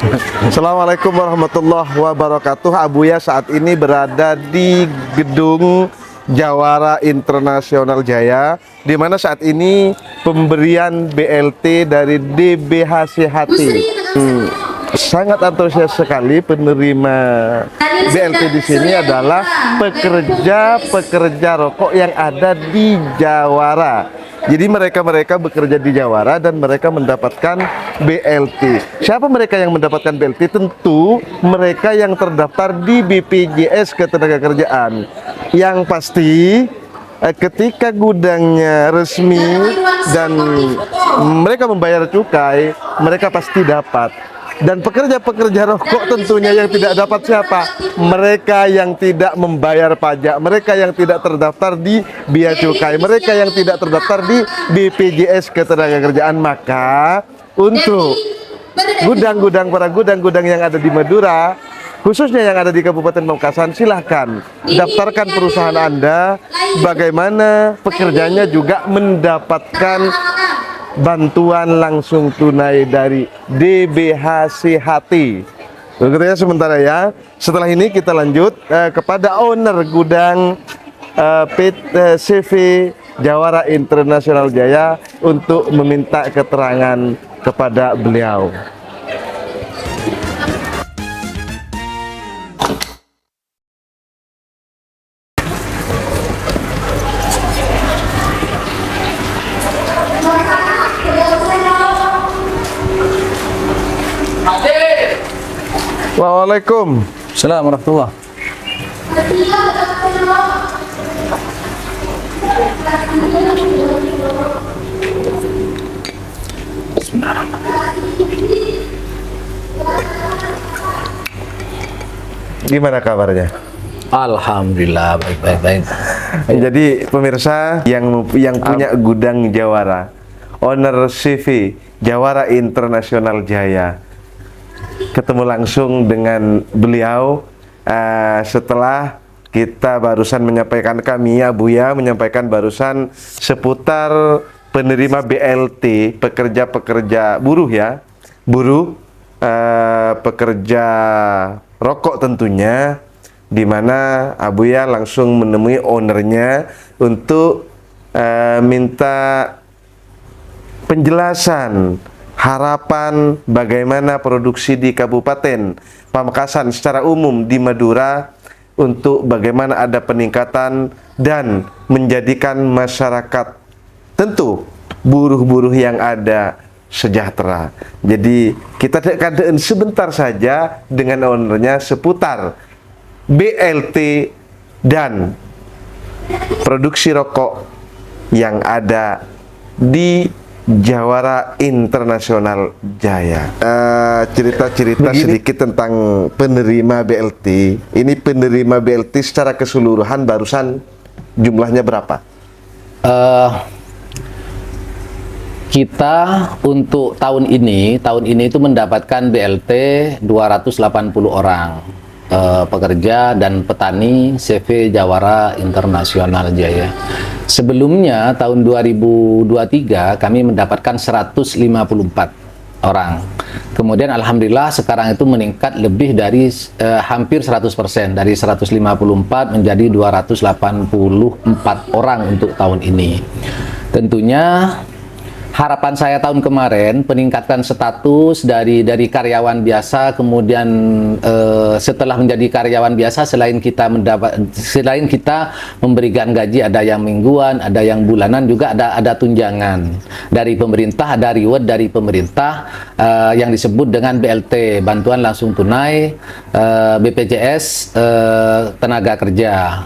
Assalamualaikum warahmatullahi wabarakatuh. Abuya saat ini berada di gedung Jawara Internasional Jaya, di mana saat ini pemberian BLT dari DBHCHT. Sangat antusias sekali penerima BLT di sini adalah pekerja rokok yang ada di Jawara. Jadi mereka bekerja di Jawara dan mereka mendapatkan BLT. Siapa mereka yang mendapatkan BLT? Tentu mereka yang terdaftar di BPJS Ketenagakerjaan. Yang pasti ketika gudangnya resmi dan mereka membayar cukai, mereka pasti dapat. Dan pekerja-pekerja rokok tentunya yang tidak dapat siapa? Mereka yang tidak membayar pajak, mereka yang tidak terdaftar di Bea Cukai, mereka yang tidak terdaftar di BPJS Ketenagakerjaan. Maka untuk para gudang-gudang yang ada di Madura, khususnya yang ada di Kabupaten Pamekasan, silahkan daftarkan perusahaan Anda. Bagaimana pekerjanya juga mendapatkan bantuan langsung tunai dari DBHCHT. Begitu ya sementara ya. Setelah ini kita lanjut kepada owner gudang CV Jawara Internasional Jaya untuk meminta keterangan kepada beliau. Waalaikumsalam. Assalamualaikum warahmatullahi. Gimana kabarnya? Alhamdulillah baik. Jadi pemirsa yang punya gudang Jawara, owner CV Jawara Internasional Jaya, ketemu langsung dengan beliau setelah kita barusan menyampaikan, Abuya menyampaikan barusan seputar penerima BLT, pekerja buruh ya, pekerja rokok tentunya, di mana Abuya langsung menemui ownernya untuk minta penjelasan harapan bagaimana produksi di Kabupaten Pamekasan secara umum di Madura, untuk bagaimana ada peningkatan dan menjadikan masyarakat, tentu buruh-buruh yang ada, sejahtera. Jadi kita dekadeen sebentar saja dengan ownernya seputar BLT dan produksi rokok yang ada di Jawara Internasional Jaya. Cerita-cerita sedikit tentang penerima BLT. Ini penerima BLT secara keseluruhan barusan jumlahnya berapa? Kita untuk tahun ini itu mendapatkan BLT 280 orang pekerja dan petani CV Jawara Internasional Jaya. Sebelumnya tahun 2023 kami mendapatkan 154 orang. Kemudian alhamdulillah sekarang itu meningkat lebih dari hampir 100%, dari 154 menjadi 284 orang untuk tahun ini. Tentunya harapan saya tahun kemarin peningkatan status dari karyawan biasa, kemudian setelah menjadi karyawan biasa, selain kita memberikan gaji, ada yang mingguan, ada yang bulanan, juga ada tunjangan dari pemerintah, ada reward dari pemerintah yang disebut dengan BLT, bantuan langsung tunai, BPJS tenaga kerja,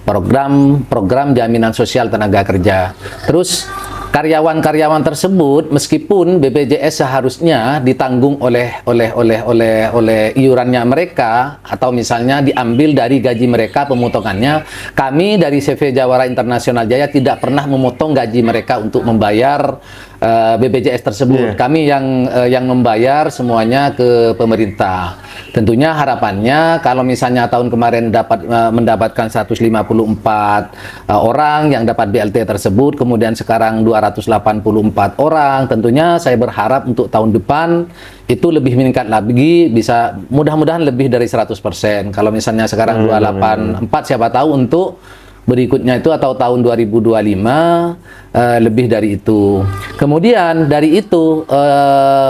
program jaminan sosial tenaga kerja. Terus karyawan-karyawan tersebut, meskipun BPJS seharusnya ditanggung oleh iurannya mereka, atau misalnya diambil dari gaji mereka pemotongannya, kami dari CV Jawara Internasional Jaya tidak pernah memotong gaji mereka untuk membayar BPJS tersebut. Kami yang membayar semuanya ke pemerintah. Tentunya harapannya kalau misalnya tahun kemarin mendapatkan 154 orang yang dapat BLT tersebut, kemudian sekarang 284 orang, tentunya saya berharap untuk tahun depan itu lebih meningkat lagi, bisa mudah-mudahan lebih dari 100%. Kalau misalnya sekarang 284, siapa tahu untuk berikutnya itu atau tahun 2025 lebih dari itu. Kemudian dari itu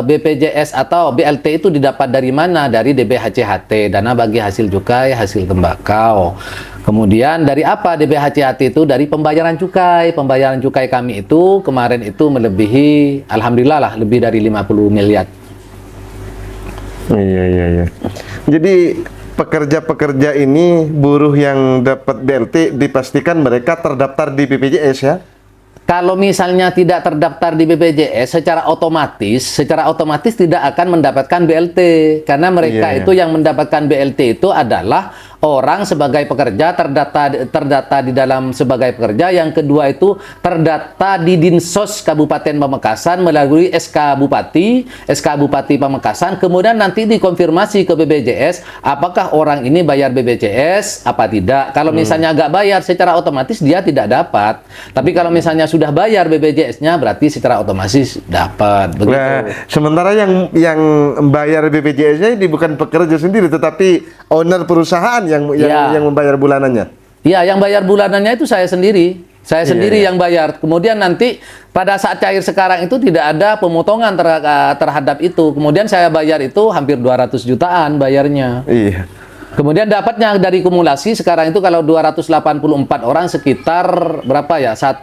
BPJS atau BLT itu didapat dari mana? Dari DBHCHT, dana bagi hasil cukai, hasil tembakau. Kemudian dari apa DBHCHT itu? Dari pembayaran cukai. Pembayaran cukai kami itu kemarin itu melebihi, alhamdulillah lah, lebih dari 50 miliar. Iya. Jadi pekerja-pekerja ini, buruh yang dapat BLT, dipastikan mereka terdaftar di BPJS ya? Kalau misalnya tidak terdaftar di BPJS, secara otomatis tidak akan mendapatkan BLT. Karena mereka itu yang mendapatkan BLT itu adalah orang sebagai pekerja terdata di dalam sebagai pekerja. Yang kedua itu terdata di Dinsos Kabupaten Pamekasan melalui SK Bupati Pamekasan. Kemudian nanti dikonfirmasi ke BPJS apakah orang ini bayar BPJS apa tidak. Kalau misalnya nggak bayar, secara otomatis dia tidak dapat. Tapi kalau misalnya sudah bayar BPJS-nya, berarti secara otomatis dapat. Begitu. Nah, sementara yang bayar BPJS-nya ini bukan pekerja sendiri, tetapi owner perusahaan yang membayar bulanannya. Iya, yang bayar bulanannya itu saya sendiri. Saya sendiri yang bayar. Kemudian nanti pada saat cair sekarang itu tidak ada pemotongan terhadap itu. Kemudian saya bayar itu hampir 200 jutaan bayarnya. Iya. Kemudian dapatnya dari kumulasi sekarang itu kalau 284 orang sekitar berapa ya? 1,5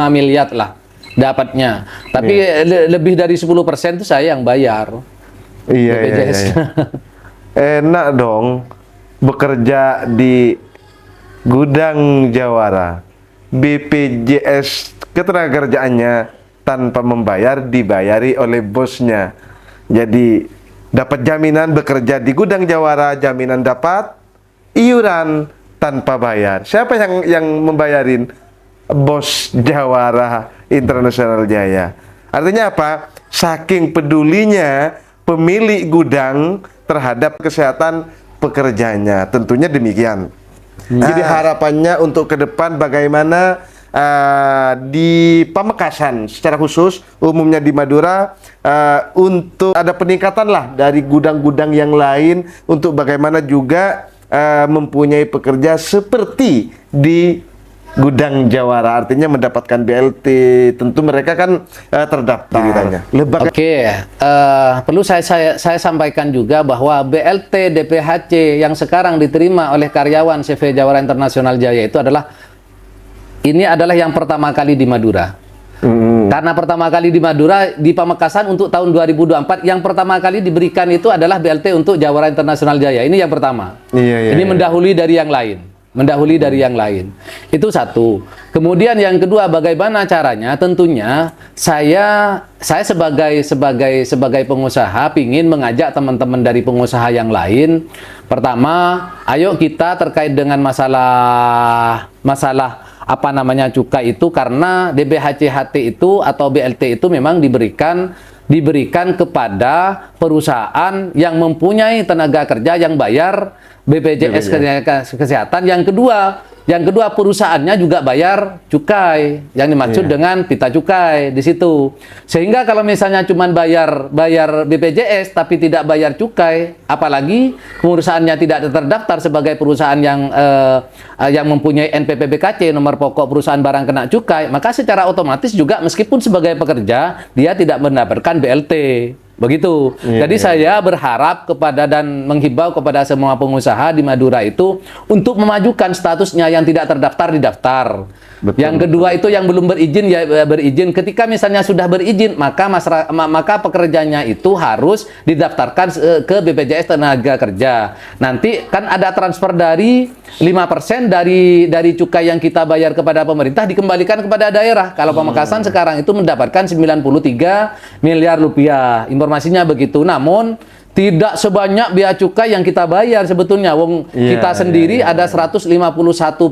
miliar lah dapatnya. Tapi lebih dari 10% itu saya yang bayar. Iya. Enak dong bekerja di gudang Jawara. BPJS ketenagakerjaannya tanpa membayar, dibayari oleh bosnya. Jadi dapat jaminan bekerja di gudang Jawara, jaminan dapat iuran tanpa bayar. Siapa yang membayarin? Bos Jawara International Jaya. Artinya apa? Saking pedulinya pemilik gudang terhadap kesehatan pekerjanya. Tentunya demikian. Jadi harapannya untuk ke depan bagaimana di Pamekasan secara khusus, umumnya di Madura, untuk ada peningkatan lah dari gudang-gudang yang lain untuk bagaimana juga mempunyai pekerja seperti di gudang Jawara, artinya mendapatkan BLT. Tentu mereka kan terdaftar. Perlu saya sampaikan juga bahwa BLT DPHC yang sekarang diterima oleh karyawan CV Jawara International Jaya itu adalah yang pertama kali di Madura. Karena pertama kali di Madura, di Pamekasan untuk tahun 2024 yang pertama kali diberikan itu adalah BLT untuk Jawara International Jaya. Ini yang pertama. Ini mendahului dari yang lain. Itu satu. Kemudian yang kedua, bagaimana caranya? Tentunya saya sebagai pengusaha pingin mengajak teman-teman dari pengusaha yang lain. Pertama, ayo kita terkait dengan masalah cukai itu, karena DBHCHT itu atau BLT itu memang diberikan kepada perusahaan yang mempunyai tenaga kerja yang bayar BPJS Kesehatan. Yang kedua perusahaannya juga bayar cukai, yang dimaksud dengan pita cukai di situ. Sehingga kalau misalnya cuma bayar BPJS tapi tidak bayar cukai, apalagi perusahaannya tidak terdaftar sebagai perusahaan yang mempunyai NPPBKC, nomor pokok perusahaan barang kena cukai, maka secara otomatis juga meskipun sebagai pekerja dia tidak mendapatkan BLT. Begitu. Jadi saya berharap kepada dan menghimbau kepada semua pengusaha di Madura itu untuk memajukan statusnya yang tidak terdaftar didaftar. Yang kedua itu yang belum berizin ya berizin. Ketika misalnya sudah berizin, maka pekerjanya itu harus didaftarkan ke BPJS Tenaga Kerja. Nanti kan ada transfer dari 5% dari cukai yang kita bayar kepada pemerintah dikembalikan kepada daerah. Kalau Pamekasan sekarang itu mendapatkan 93 miliar rupiah. Informasinya begitu. Namun Tidak sebanyak bea cukai yang kita bayar sebetulnya. Wong Iya, kita sendiri iya, ada 151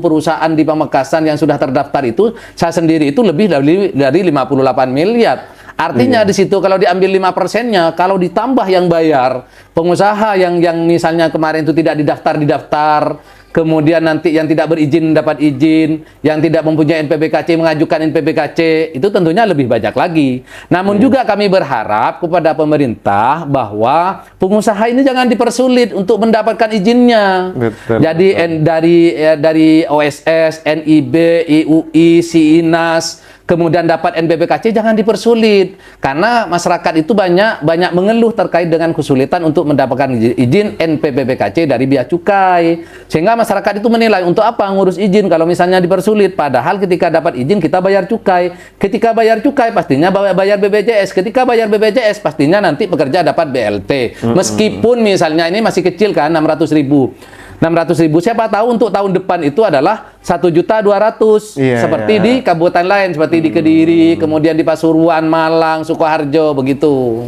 perusahaan di Pamekasan yang sudah terdaftar itu, saya sendiri itu lebih dari 58 miliar. Artinya di situ kalau diambil 5%-nya, kalau ditambah yang bayar, pengusaha yang misalnya kemarin itu tidak didaftar, kemudian nanti yang tidak berizin dapat izin, yang tidak mempunyai NPWKC mengajukan NPWKC, itu tentunya lebih banyak lagi. Namun juga kami berharap kepada pemerintah bahwa pengusaha ini jangan dipersulit untuk mendapatkan izinnya. Betul, Jadi dari OSS, NIB, IUI, SINAS, kemudian dapat NPWKC jangan dipersulit, karena masyarakat itu banyak mengeluh terkait dengan kesulitan untuk mendapatkan izin NPWKC dari bea cukai, sehingga masyarakat itu menilai untuk apa ngurus izin kalau misalnya dipersulit, padahal ketika dapat izin kita bayar cukai, ketika bayar cukai pastinya bayar BPJS, ketika bayar BPJS pastinya nanti pekerja dapat BLT, meskipun misalnya ini masih kecil kan 600.000, siapa tahu untuk tahun depan itu adalah 1.200.000, Iya, seperti iya. di kabupaten lain, seperti di Kediri, kemudian di Pasuruan, Malang, Sukoharjo, begitu.